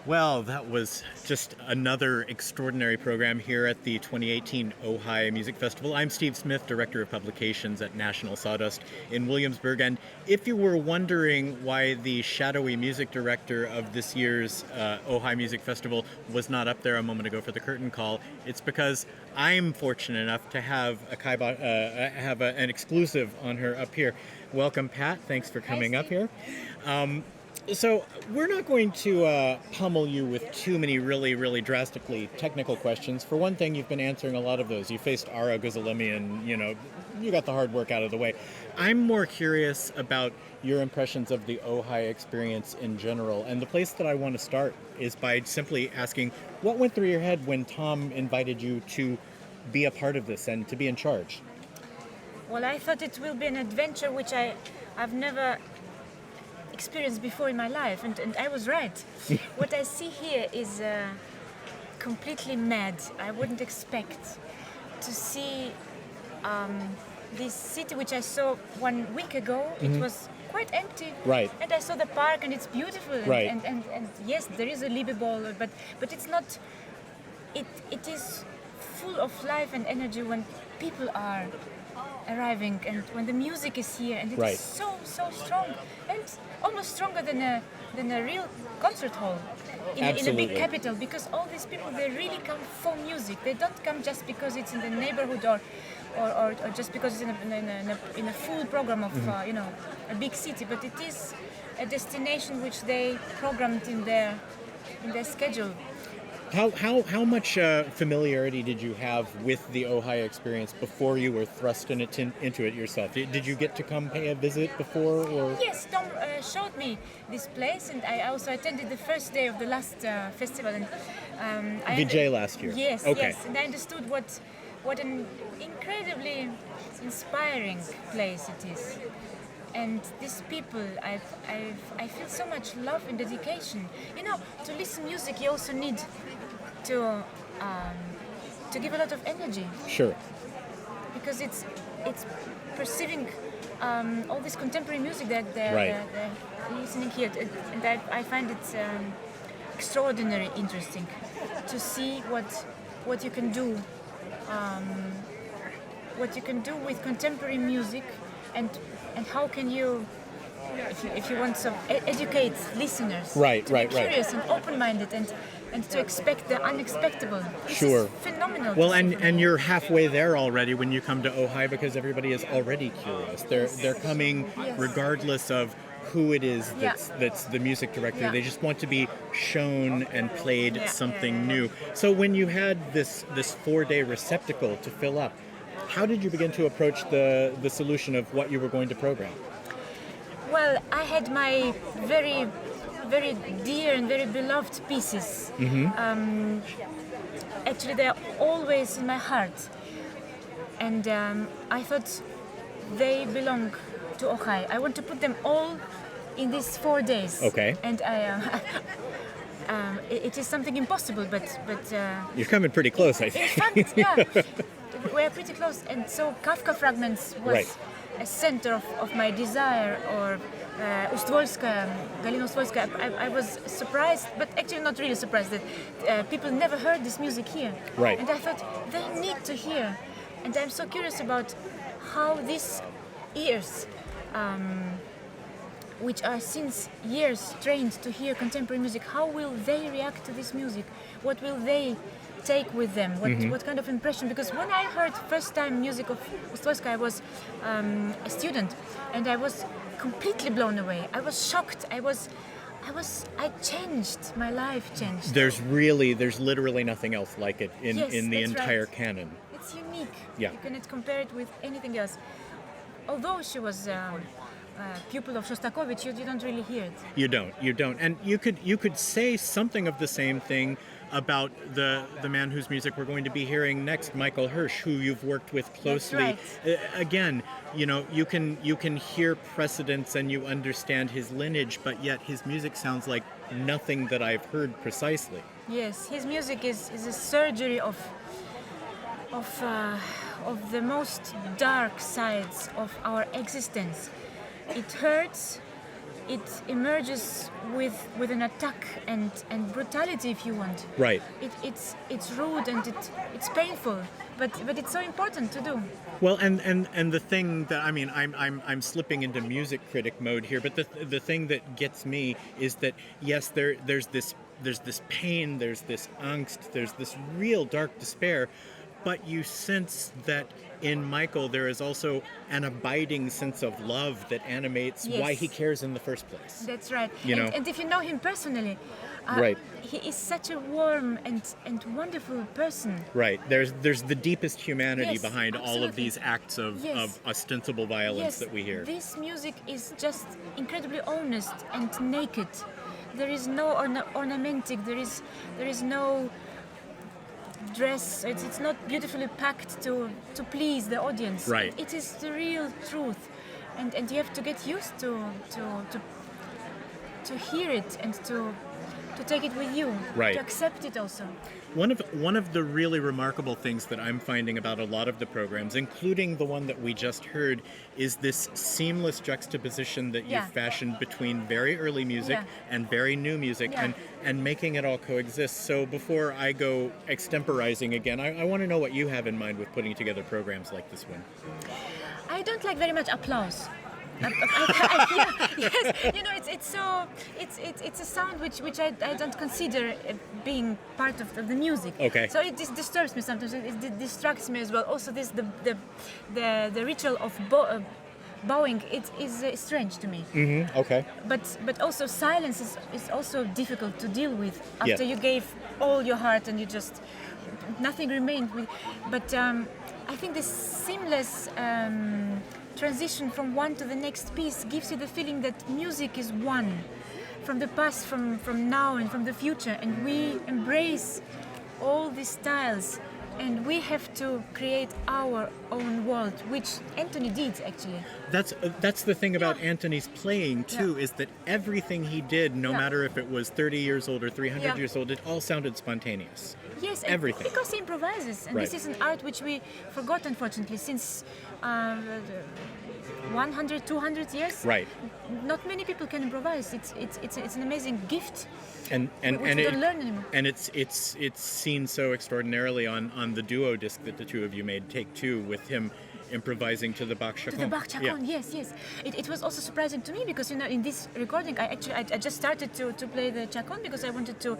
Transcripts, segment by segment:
Well, that was just another extraordinary program here at the 2018 Ojai Music Festival. I'm Steve Smith, Director of Publications at National Sawdust in Williamsburg. And if you were wondering why the shadowy music director of this year's Ojai Music Festival was not up there a moment ago for the curtain call, it's because I'm fortunate enough to have an exclusive on her up here. Welcome, Pat. Thanks for coming up here. So we're not going to pummel you with too many really drastically technical questions. For one thing, you've been answering a lot of those. You faced Ara Guzalemi and, you got the hard work out of the way. I'm more curious about your impressions of the Ojai experience in general. And the place that I want to start is by simply asking, what went through your head when Tom invited you to be a part of this and to be in charge? Well, I thought it will be an adventure which I've never experienced before in my life, and I was right. What I see here is completely mad. I wouldn't expect to see this city which I saw 1 week ago. Mm-hmm. It was quite empty, right? And I saw the park, and it's beautiful, right? And yes, there is a Libbey Bowl, but it's not. It is full of life and energy when people are arriving and when the music is here, and it's right. so strong and almost stronger than a real concert hall in a big capital, because all these people, they really come for music. They don't come just because it's in the neighborhood or just because it's in a full program of a big city, but it is a destination which they programmed in their schedule. How much familiarity did you have with the Ojai experience before you were thrust into it yourself? Did you get to come pay a visit before? Or? Yes, Tom showed me this place, and I also attended the first day of the last festival. And VJ last year. Yes, okay. Yes, and I understood what an incredibly inspiring place it is. And these people, I feel so much love and dedication. To listen music, you also need to give a lot of energy. Sure. Because it's perceiving all this contemporary music that right. they're listening here, and I find it extraordinarily interesting to see what you can do, with contemporary music, and how can you, if you want to educate listeners, right, to be curious and open-minded and to expect the unexpected. This sure. is phenomenal. Well, and you're halfway there already when you come to Ojai, because everybody is already curious. They're coming regardless of who it is that's the music director. Yeah. They just want to be shown and played something new. So when you had this 4-day receptacle to fill up, how did you begin to approach the solution of what you were going to program? Well, I had my very dear and very beloved pieces. Mm-hmm. Actually, they're always in my heart. And I thought they belong to Ojai. I want to put them all in these 4 days. Okay. And it is something impossible, but you're coming pretty close, I think. In fact, yeah. We're pretty close, and so Kafka Fragments was right. a center of my desire, or Galina Ustvolskaya. I was surprised, but actually not really surprised, that people never heard this music here. Right. And I thought, they need to hear. And I'm so curious about how these ears, which are since years trained to hear contemporary music, how will they react to this music? What will they take with them? What kind of impression? Because when I heard first time music of Ustvolskaya, I was a student, and I was completely blown away. I was shocked. I changed. My life changed. There's literally nothing else like it in the entire canon. It's unique. Yeah. You cannot compare it with anything else. Although she was pupil of Shostakovich, you don't really hear it. You don't. And you could say something of the same thing about the man whose music we're going to be hearing next, Michael Hirsch, who you've worked with closely. That's right. Again, you can hear precedents and you understand his lineage, but yet his music sounds like nothing that I've heard precisely. Yes, his music is a surgery of the most dark sides of our existence. It hurts, it emerges with an attack and brutality, if you want. Right. It's rude and it's painful, but it's so important to do. Well, and the thing that I mean, I'm slipping into music critic mode here, but the thing that gets me is that yes, there's this pain, there's this angst, there's this real dark despair, but you sense that in Michael there is also an abiding sense of love that animates why he cares in the first place. That's right. You know? And if you know him personally, right. He is such a warm and wonderful person. Right. There's the deepest humanity Yes, behind absolutely. all of these acts of ostensible violence that we hear. This music is just incredibly honest and naked. There is no ornamentic. There is no dress. It's not beautifully packed to please the audience. Right. It is the real truth, and you have to get used to hear it and to take it with you. Right. To accept it also. One of the really remarkable things that I'm finding about a lot of the programs, including the one that we just heard, is this seamless juxtaposition that you've fashioned between very early music and very new music and making it all coexist. So before I go extemporizing again, I want to know what you have in mind with putting together programs like this one. I don't like very much applause. Yes, you know, it's a sound which I don't consider being part of the music. Okay. So it disturbs me sometimes. It distracts me as well. Also, the ritual of bowing, it is strange to me. Mm-hmm. Okay. But also silence is also difficult to deal with after you gave all your heart and you just nothing remained. But I think this seamless transition from one to the next piece gives you the feeling that music is one from the past, from now and from the future, and we embrace all these styles and we have to create our own world, which Anthony did actually. That's the thing about Anthony's playing too, is that everything he did, no matter if it was 30 years old or 300 years old, it all sounded spontaneous. Yes, everything. Because he improvises, and this is an art which we forgot, unfortunately, since 100, 200 years. Right. Not many people can improvise. It's an amazing gift. And we don't learn anymore. And it's seen so extraordinarily on the duo disc that the two of you made, Take Two, with him improvising to the Bach Chaconne. To the Bach Chaconne, yes. It was also surprising to me because, you know, in this recording, I just started to play the Chaconne because I wanted to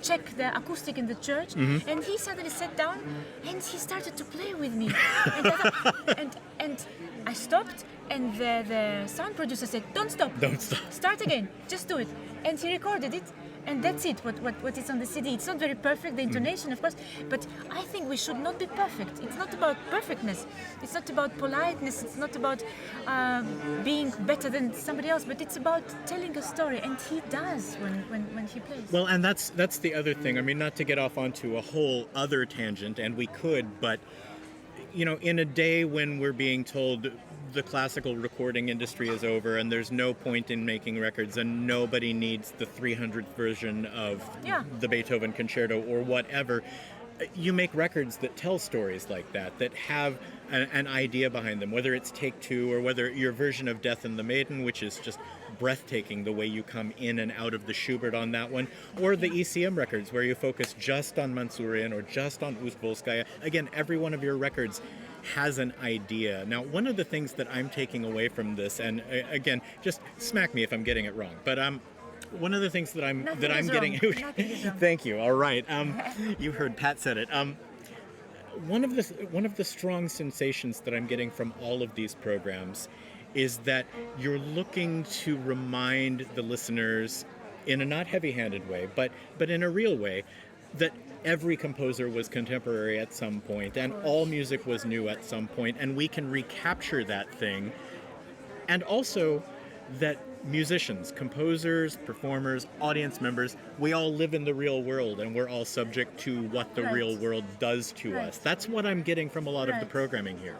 check the acoustic in the church, and he suddenly sat down and he started to play with me, and I stopped, and the sound producer said, "Don't stop, start again, just do it," and he recorded it. And that's it, what is on the CD. It's not very perfect, the intonation, of course, but I think we should not be perfect. It's not about perfectness. It's not about politeness. It's not about being better than somebody else, but it's about telling a story, and he does when he plays. Well, and that's the other thing. I mean, not to get off onto a whole other tangent, and we could, but, you know, in a day when we're being told the classical recording industry is over and there's no point in making records and nobody needs the 300th version of the Beethoven concerto or whatever, you make records that tell stories like that have an idea behind them, whether it's Take Two or whether your version of Death and the Maiden, which is just breathtaking the way you come in and out of the Schubert on that one, or the ECM records where you focus just on Mansourian or just on Ustvolskaya. Again, every one of your records has an idea. Now, one of the things that I'm taking away from this, and again, just smack me if I'm getting it wrong, but one of the things that I'm getting thank you. All right. You heard Pat said it. One of the strong sensations that I'm getting from all of these programs is that you're looking to remind the listeners in a not heavy-handed way, but in a real way, that every composer was contemporary at some point and all music was new at some point, and we can recapture that thing. And also that musicians, composers, performers, audience members, we all live in the real world and we're all subject to what the real world does to us. That's what I'm getting from a lot of the programming here.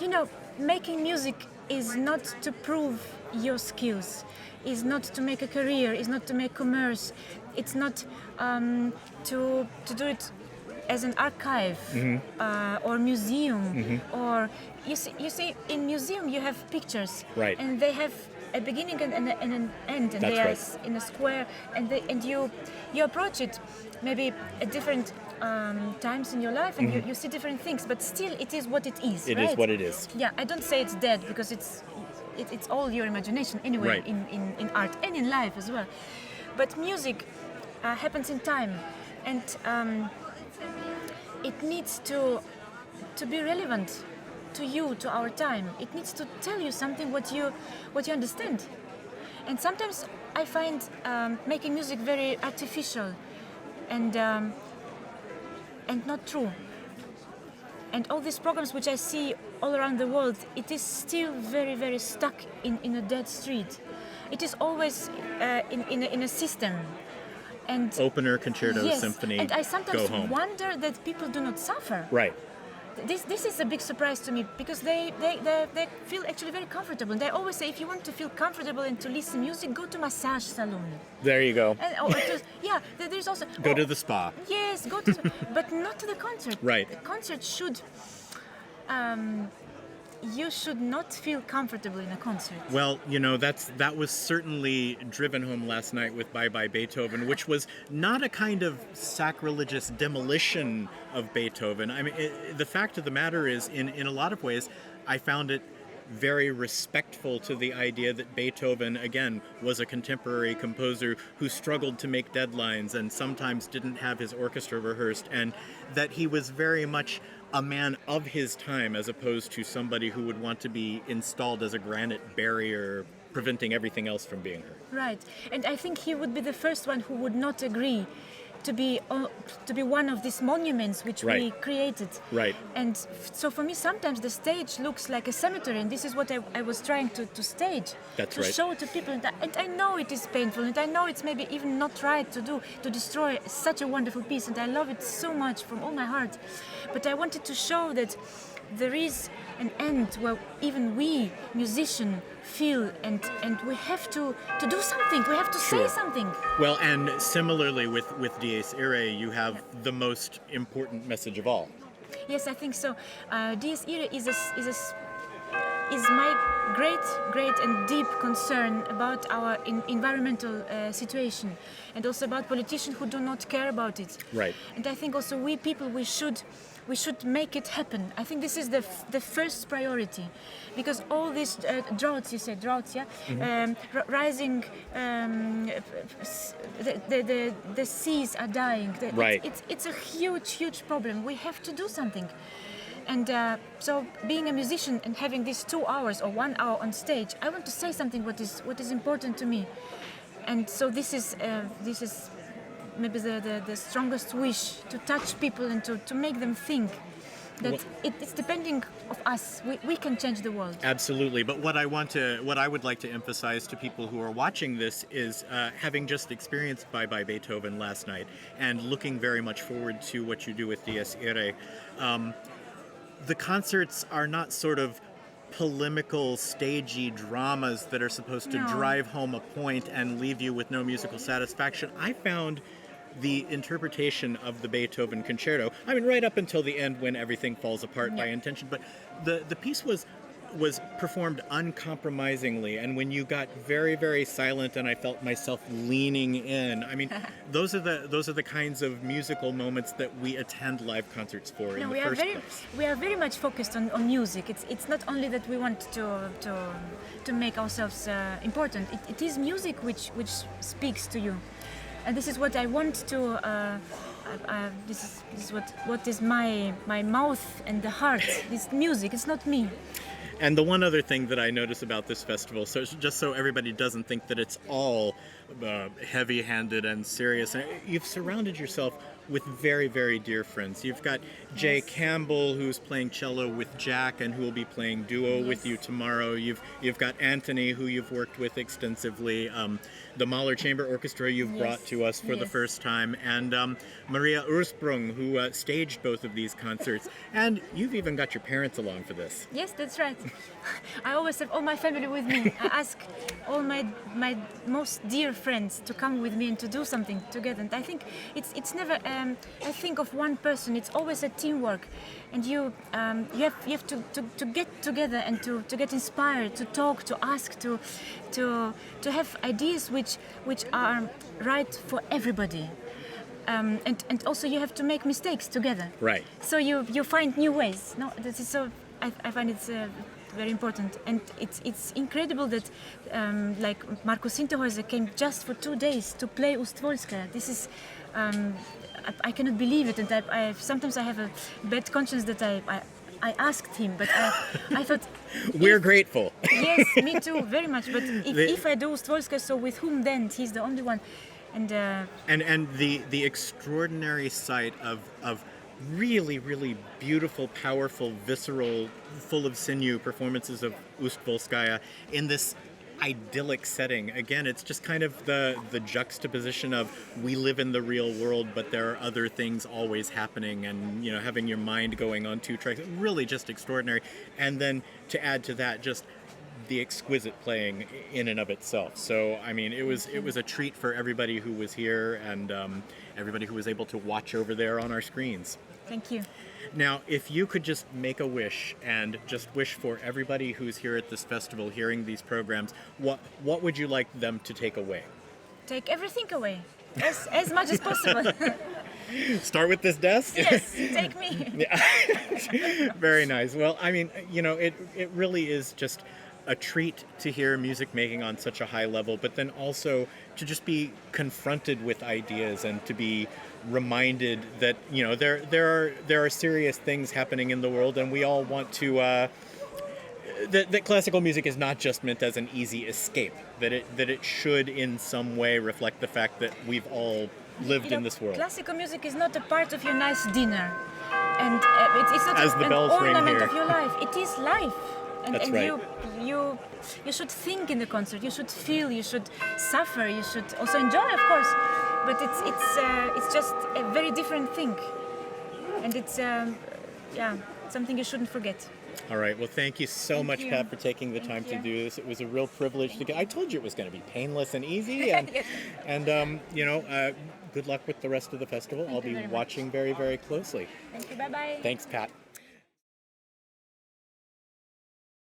You know, making music is not to prove your skills, is not to make a career, is not to make commerce. It's not to do it as an archive or museum, or you see in museum you have pictures, right, and they have a beginning and an end, and That's they are right. in a square, and you approach it maybe at different times in your life, and you see different things, but still it is what it is. It right? is what it is. Yeah, I don't say it's dead because it's all your imagination anyway, Right. in art and in life as well. But music happens in time, and it needs to be relevant to you, to our time. It needs to tell you something what you understand. And sometimes I find making music very artificial and not true. And all these programs which I see all around the world, it is still very, very stuck in a dead street. It is always in a system. And Opener, concerto, yes, symphony, and I go sometimes home. wonder that people do not suffer. Right. This is a big surprise to me because they feel actually very comfortable. They always say if you want to feel comfortable and to listen music, go to massage salon. There you go. And, there's also Go to the spa. Yes, go to but not to the concert. Right. The concert should. You should not feel comfortable in a concert. Well, you know, that was certainly driven home last night with Bye Bye Beethoven, which was not a kind of sacrilegious demolition of Beethoven. I mean, the fact of the matter is, in a lot of ways, I found it very respectful to the idea that Beethoven, again, was a contemporary composer who struggled to make deadlines and sometimes didn't have his orchestra rehearsed, and that he was very much a man of his time as opposed to somebody who would want to be installed as a granite barrier preventing everything else from being heard. Right, and I think he would be the first one who would not agree to be one of these monuments which we Right. created. Right. And so for me, sometimes the stage looks like a cemetery, and this is what I was trying to stage. That's to right. show to people, and I know it is painful, and I know it's maybe even not right to destroy such a wonderful piece, and I love it so much from all my heart. But I wanted to show that there is an end where even we musicians feel, and we have to do something. We have to Sure. say something. Well, and similarly with Dies Irae, you have the most important message of all. Yes, I think so. Dies Irae is my great and deep concern about our environmental situation, and also about politicians who do not care about it. Right. And I think also we people, we should make it happen. I think this is the first priority, because all these droughts, you said droughts, yeah, rising, the seas are dying. Right. It's a huge problem. We have to do something. And so, being a musician and having these 2 hours or 1 hour on stage, I want to say something what is important to me. And so this is maybe the strongest wish, to touch people and to make them think that it's depending of us. We can change the world. Absolutely, but what I would like to emphasize to people who are watching this is, having just experienced Bye Bye Beethoven last night and looking very much forward to what you do with Dies Irae. The concerts are not sort of polemical, stagey dramas that are supposed to No. drive home a point and leave you with no musical satisfaction. I found the interpretation of the Beethoven concerto, I mean, right up until the end when everything falls apart by intention, but the piece was performed uncompromisingly, and when you got very, very silent and I felt myself leaning in, I mean, those are the kinds of musical moments that we attend live concerts for in the first place. We are very much focused on music. It's not only that we want to make ourselves important. It is music which speaks to you, and this is what I want to. This is what is my mouth and the heart. This music. It's not me. And the one other thing that I notice about this festival, so just so everybody doesn't think that it's all heavy-handed and serious, you've surrounded yourself with very, very dear friends. You've got Jay Campbell, who's playing cello with Jack and who will be playing duo with you tomorrow. You've got Anthony, who you've worked with extensively. The Mahler Chamber Orchestra you've brought to us for the first time, and Maria Ursprung, who staged both of these concerts. And you've even got your parents along for this. Yes, that's right. I always have all my family with me. I ask all my most dear friends to come with me and to do something together. And I think it's never I think of one person. It's always a teamwork, and you have to get together and to get inspired, to talk, to ask, to have ideas which are right for everybody. And also you have to make mistakes together. Right. So you find new ways. No, this is so. I find it's very important, and it's incredible that like Markus Sinterhäuser came just for 2 days to play Ustwolska. This is. I cannot believe it, and sometimes I have a bad conscience that I asked him, but I thought we're grateful. Yes, me too, very much. But if I do Ustwolska, so with whom then? He's the only one. And the extraordinary sight of really beautiful, powerful, visceral, full of sinew performances of Ustwolskaya in this idyllic setting. Again, it's just kind of the juxtaposition of we live in the real world, but there are other things always happening, and having your mind going on 2 tracks, really just extraordinary. And then to add to that, just the exquisite playing in and of itself. So I mean, it was a treat for everybody who was here, and everybody who was able to watch over there on our screens. Thank you. Now, if you could just make a wish and just wish for everybody who's here at this festival hearing these programs, what would you like them to take away? Take everything away, as much as possible. Start with this desk? Yes, take me. Yeah. Very nice. Well, I mean, it really is just a treat to hear music making on such a high level, but then also to just be confronted with ideas and to be reminded that there are serious things happening in the world, and we all want to that classical music is not just meant as an easy escape, that it should in some way reflect the fact that we've all lived in this world. Classical music is not a part of your nice dinner, and it's not as the bells ring ornament here. of your life. It is life. And, That's and right. you should think in the concert. You should feel. You should suffer. You should also enjoy, of course. But it's just a very different thing, and it's something you shouldn't forget. All right. Well, thank you so much, you. Pat, for taking the time to do this. It was a real privilege to get. I told you it was going to be painless and easy, and Yes. good luck with the rest of the festival. I'll be very much. watching very, very closely. Thank you. Bye bye. Thanks, Pat.